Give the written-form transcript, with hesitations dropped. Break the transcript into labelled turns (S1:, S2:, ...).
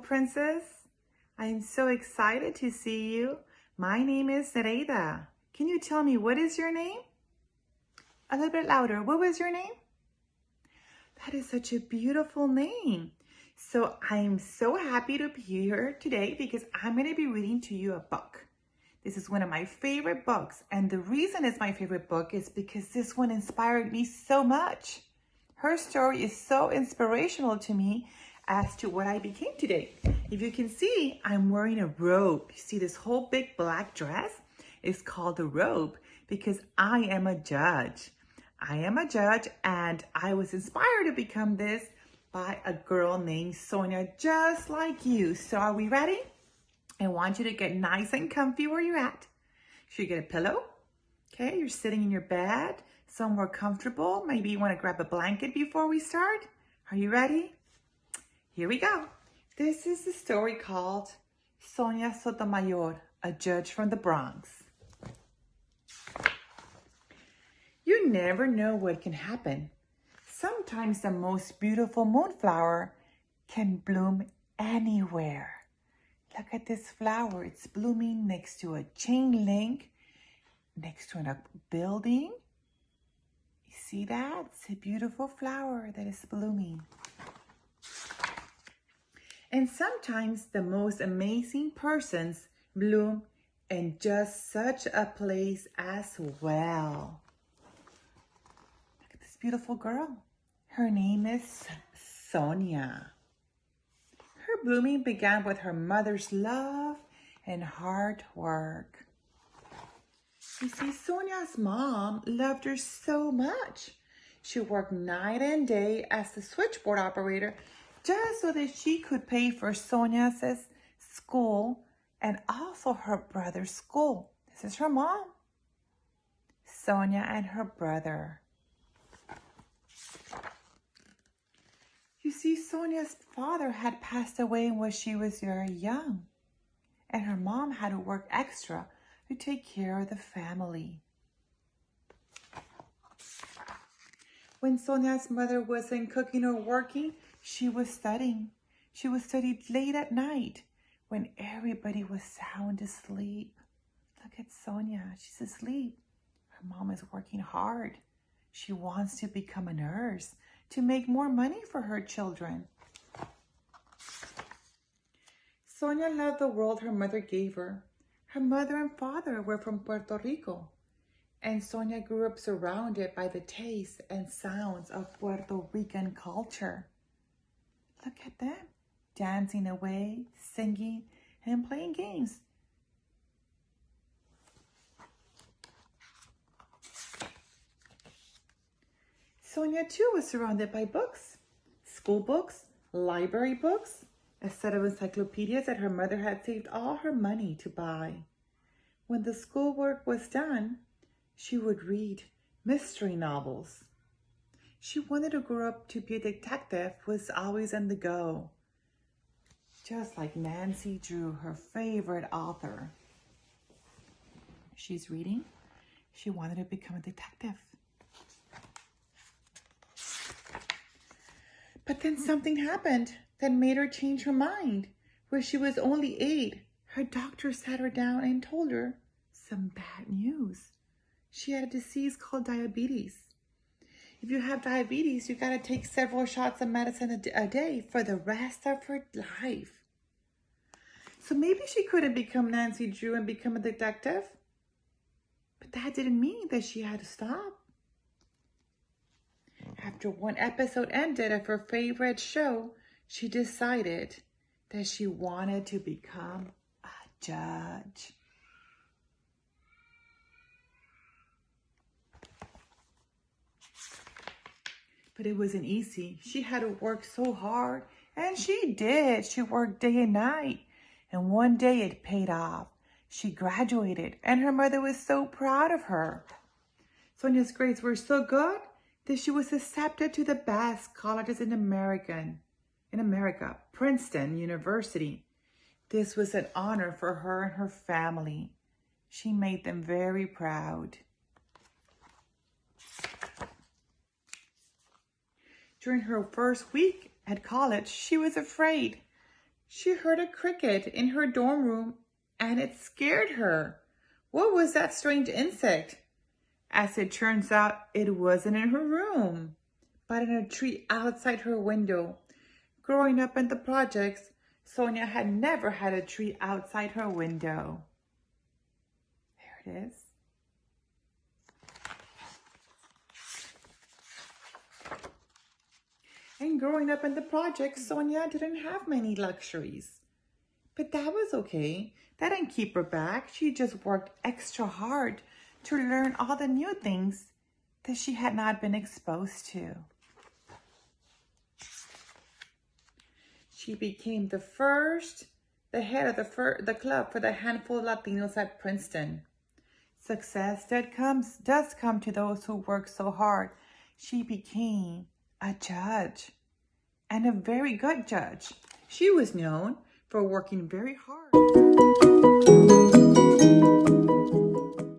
S1: princess. I'm so excited to see you. My name is Nereida. Can you tell me what is your name? A little bit louder. What was your name? That is such a beautiful name. So I'm so happy to be here today because I'm going to be reading to you a book. This is one of my favorite books, and the reason it's my favorite book is because this one inspired me so much. Her story is so inspirational to me as to what I became today. If you can see, I'm wearing a robe. You see this whole big black dress? It's called a robe because I am a judge. I am a judge, and I was inspired to become this by a girl named Sonia, just like you. So are we ready? I want you to get nice and comfy where you're at. Should you get a pillow? Okay, you're sitting in your bed, somewhere comfortable. Maybe you want to grab a blanket before we start. Are you ready? Here we go. This is the story called Sonia Sotomayor, a judge from the Bronx. You never know what can happen. Sometimes the most beautiful moonflower can bloom anywhere. Look at this flower. It's blooming next to a chain link, next to a building. You see that? It's a beautiful flower that is blooming. And sometimes the most amazing persons bloom in just such a place as well. Look at this beautiful girl. Her name is Sonia. Her blooming began with her mother's love and hard work. You see, Sonia's mom loved her so much. She worked night and day as the switchboard operator just so that she could pay for Sonia's school and also her brother's school. This is her mom, Sonia, and her brother. You see, Sonia's father had passed away when she was very young, and her mom had to work extra to take care of the family. When Sonia's mother wasn't cooking or working, she was studying. She would study late at night when everybody was sound asleep. Look at Sonia, she's asleep. Her mom is working hard. She wants to become a nurse to make more money for her children. Sonia loved the world her mother gave her. Her mother and father were from Puerto Rico, and Sonia grew up surrounded by the tastes and sounds of Puerto Rican culture. Look at them, dancing away, singing, and playing games. Sonia too was surrounded by books, school books, library books, a set of encyclopedias that her mother had saved all her money to buy. When the schoolwork was done, she would read mystery novels. She wanted to grow up to be a detective who was always on the go, just like Nancy Drew, her favorite author. She's reading. She wanted to become a detective. But then something happened that made her change her mind. When she was only 8, her doctor sat her down and told her some bad news. She had a disease called diabetes. If you have diabetes, you got to take several shots of medicine a day for the rest of her life. So maybe she couldn't become Nancy Drew and become a detective. But that didn't mean that she had to stop. After one episode ended of her favorite show, she decided that she wanted to become a judge. But it wasn't easy. She had to work so hard, and she did. She worked day and night, and one day it paid off. She graduated, and her mother was so proud of her. Sonia's grades were so good that she was accepted to the best colleges in America, Princeton University. This was an honor for her and her family. She made them very proud. During her first week at college, she was afraid. She heard a cricket in her dorm room and it scared her. What was that strange insect? As it turns out, it wasn't in her room, but in a tree outside her window. Growing up in the projects, Sonia had never had a tree outside her window. There it is. And growing up in the projects, Sonia didn't have many luxuries. But that was okay. That didn't keep her back. She just worked extra hard to learn all the new things that she had not been exposed to. She became the head of the club for the handful of Latinos at Princeton. Success does come to those who work so hard. She became a judge, and a very good judge. She was known for working very hard.